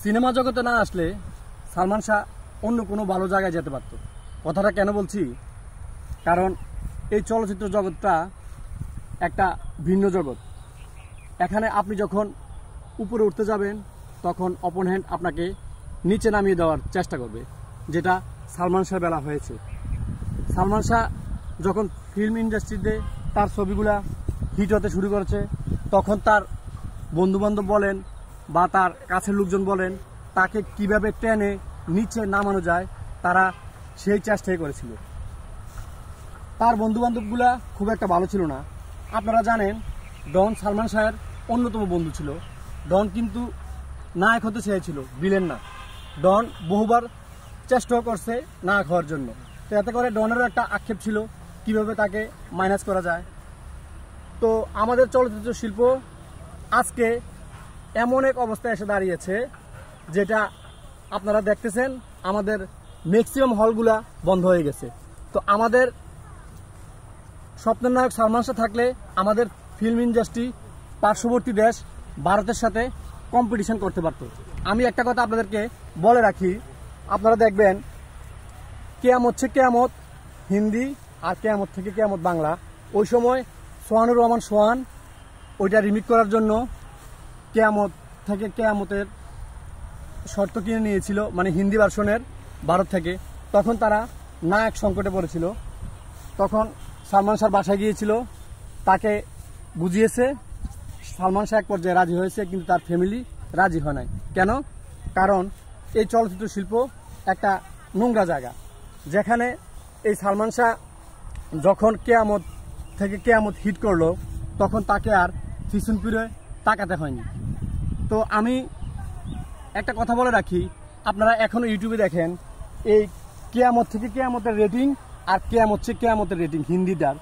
Cinema জগতে না আসলে সালমান শাহ অন্য কোনো ভালো জায়গায় যেতে পারত। কথাটা কেন বলছি, কারণ এই চলচ্চিত্র জগৎটা একটা ভিন্ন জগৎ। এখানে আপনি যখন উপরে উঠতে যাবেন তখন অপোনেন্ট আপনাকে নিচে নামিয়ে দেওয়ার চেষ্টা করবে, যেটা সালমান শাহর বেলা হয়েছে। সালমান শাহ যখন ফিল্ম ইন্ডাস্ট্রিতে তার ছবিগুলা হিট হতে শুরু করেছে, তখন তার বন্ধুবান্ধব বলেন বা তার কাছের লোকজন বলেন তাকে কিভাবে টেনে নিচে নামানো যায়, তারা সেই চেষ্টাই করেছিল। তার বন্ধুবান্ধবগুলা খুব একটা ভালো ছিল না। আপনারা জানেন ডন সালমান শাহের অন্যতম বন্ধু ছিল। ডন কিন্তু নায়ক হতে চেয়েছিল, ভিলেন না। ডন বহুবার চেষ্টাও করছে নায়ক হওয়ার জন্য। তো এতে করে ডনেরও একটা আক্ষেপ ছিল কিভাবে তাকে মাইনাস করা যায়। তো আমাদের চলচ্চিত্র শিল্প আজকে এমন এক অবস্থায় এসে দাঁড়িয়েছে যেটা আপনারা দেখতেছেন, আমাদের ম্যাক্সিমাম হলগুলা বন্ধ হয়ে গেছে। তো আমাদের স্বপ্নের নায়ক সালমান শাহ থাকলে আমাদের ফিল্ম ইন্ডাস্ট্রি পার্শ্ববর্তী দেশ ভারতের সাথে কম্পিটিশন করতে পারত। আমি একটা কথা আপনাদেরকে বলে রাখি, আপনারা দেখবেন কেয়ামত থেকে কেয়ামত হিন্দি আর কেয়ামত থেকে কেয়ামত বাংলা, ওই সময় সোহানুর রহমান সোহান ওইটা রিমিক করার জন্য কেয়ামত থেকে কেয়ামতের শর্ত কিনে নিয়েছিল, মানে হিন্দি ভার্সনের ভারত থেকে। তখন তারা নায়ক সংকটে পড়েছিল। তখন সালমান শাহর বাসায় গিয়েছিল, তাকে বুঝিয়েছে। সালমান শাহ এক পর্যায়ে রাজি হয়েছে, কিন্তু তার ফ্যামিলি রাজি হয় নাই। কেন? কারণ এই চলচ্চিত্র শিল্প একটা নোংরা জায়গা, যেখানে এই সালমান শাহ যখন কেয়ামত থেকে কেয়ামত হিট করলো, তখন তাকে আর পিছন ফিরে তাকাতে হয়নি। তো আমি একটা কথা বলে রাখি, আপনারা এখনো ইউটিউবে দেখেন এই কেয়ামত থেকে কেয়ামতের রেটিং আর কেয়ামত থেকে কেয়ামতের রেটিং হিন্দিটার।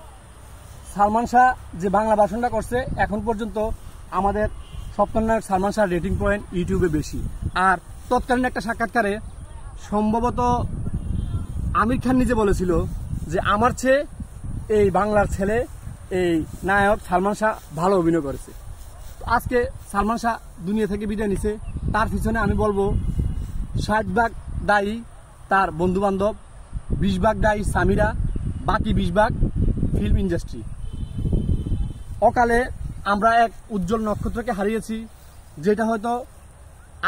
সালমান শাহ যে বাংলা ভাষণটা করছে, এখন পর্যন্ত আমাদের স্বপ্নের নায়ক সালমান শাহর রেটিং পয়েন্ট ইউটিউবে বেশি। আর তৎকালীন একটা সাক্ষাৎকারে সম্ভবত আমির খান নিজে বলেছিল যে আমার চেয়ে এই বাংলার ছেলে এই নায়ক সালমান শাহ ভালো অভিনয় করেছে। আজকে সালমান শাহ দুনিয়া থেকে বিদায় নিছে, তার পিছনে আমি বলবো 60% দায়ী তার বন্ধুবান্ধব, 20% দায়ী সামিরা, বাকি 20% ফিল্ম ইন্ডাস্ট্রি। অকালে আমরা এক উজ্জ্বল নক্ষত্রকে হারিয়েছি, যেটা হয়তো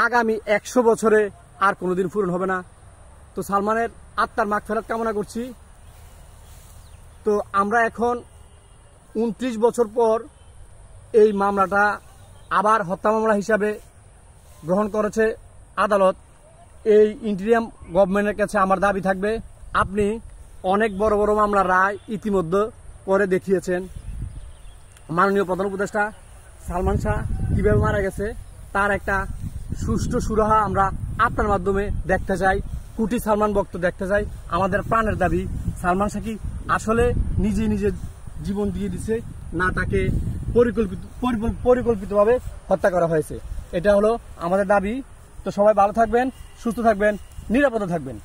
আগামী 100 বছরে আর কোনোদিন পূরণ হবে না। তো সালমানের আত্মার মাগফিরাত কামনা করছি। তো আমরা এখন 29 বছর পর এই মামলাটা আবার হত্যা মামলা হিসাবে গ্রহণ করেছে আদালত। এই ইন্টিরিয়াম গভর্নমেন্টের কাছে আমার দাবি থাকবে, আপনি অনেক বড় বড় মামলার রায় ইতিমধ্যে করে দেখিয়েছেন। মাননীয় প্রধান উপদেষ্টা সালমান শাহ কীভাবে মারা গেছে তার একটা সুষ্ঠু সুরাহা আমরা আপনার মাধ্যমে দেখতে চাই। কুটি সালমান ভক্ত দেখতে চাই। আমাদের প্রাণের দাবি, সালমান শাহ কি আসলে নিজে নিজে জীবন দিয়ে দিছে, না তাকে পরিকল্পিতভাবে হত্যা করা হয়েছে? এটা হলো আমাদের দাবি। তো সবাই ভালো থাকবেন, সুস্থ থাকবেন, নিরাপদে থাকবেন।